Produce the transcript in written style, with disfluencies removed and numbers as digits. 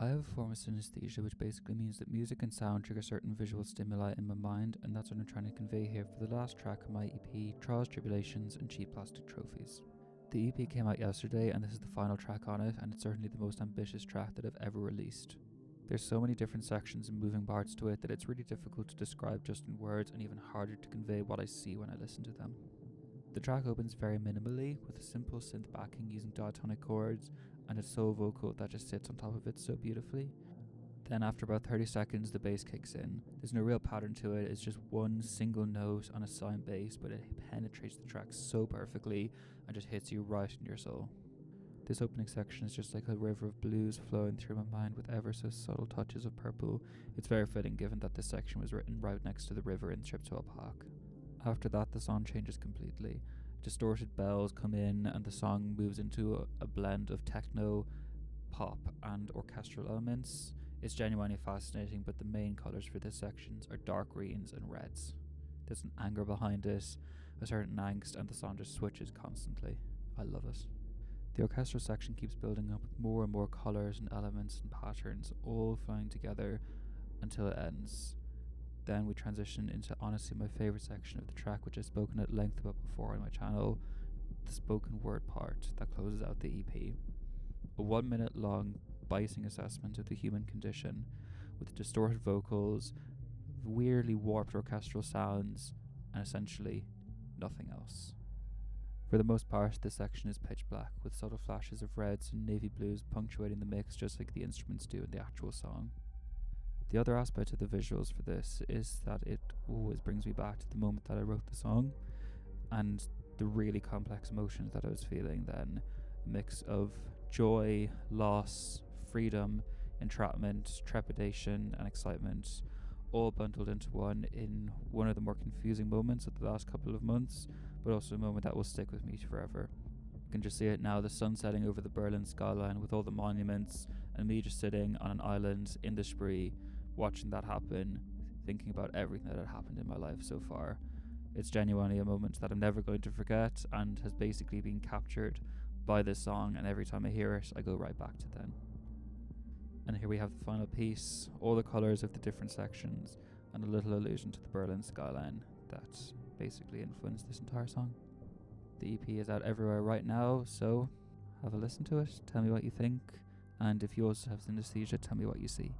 I have a form of synesthesia, which basically means that music and sound trigger certain visual stimuli in my mind, and that's what I'm trying to convey here for the last track of my EP, Trials, Tribulations and Cheap Plastic Trophies. The EP came out yesterday, and this is the final track on it, and it's certainly the most ambitious track that I've ever released. There's so many different sections and moving parts to it that it's really difficult to describe just in words, and even harder to convey what I see when I listen to them. The track opens very minimally, with a simple synth backing using diatonic chords and a solo vocal that just sits on top of it so beautifully. Then after about 30 seconds the bass kicks in. There's no real pattern to it, it's just one single note on a sine bass, but it penetrates the track so perfectly and just hits you right in your soul. This opening section is just like a river of blues flowing through my mind with ever so subtle touches of purple. It's very fitting given that this section was written right next to the river in Triptwell Park. After that, the song changes completely. Distorted bells come in and the song moves into a blend of techno, pop and orchestral elements. It's genuinely fascinating, but the main colours for this section are dark greens and reds. There's an anger behind it, a certain angst, and the song just switches constantly. I love it. The orchestral section keeps building up with more and more colours and elements and patterns all flowing together until it ends. Then we transition into honestly my favourite section of the track, which I've spoken at length about before on my channel, the spoken word part that closes out the EP. A 1 minute long biasing assessment of the human condition with distorted vocals, weirdly warped orchestral sounds, and essentially nothing else. For the most part, this section is pitch black, with subtle flashes of reds and navy blues punctuating the mix just like the instruments do in the actual song. The other aspect of the visuals for this is that it always brings me back to the moment that I wrote the song and the really complex emotions that I was feeling then. A mix of joy, loss, freedom, entrapment, trepidation and excitement, all bundled into one in one of the more confusing moments of the last couple of months, but also a moment that will stick with me forever. You can just see it now, the sun setting over the Berlin skyline with all the monuments and me just sitting on an island in the Spree watching that happen, thinking about everything that had happened in my life so far. It's genuinely a moment that I'm never going to forget and has basically been captured by this song, and every time I hear it I go right back to then. And here we have the final piece, all the colours of the different sections and a little allusion to the Berlin skyline that basically influenced this entire song. The EP is out everywhere right now, so have a listen to it, tell me what you think, and if you also have synesthesia, tell me what you see.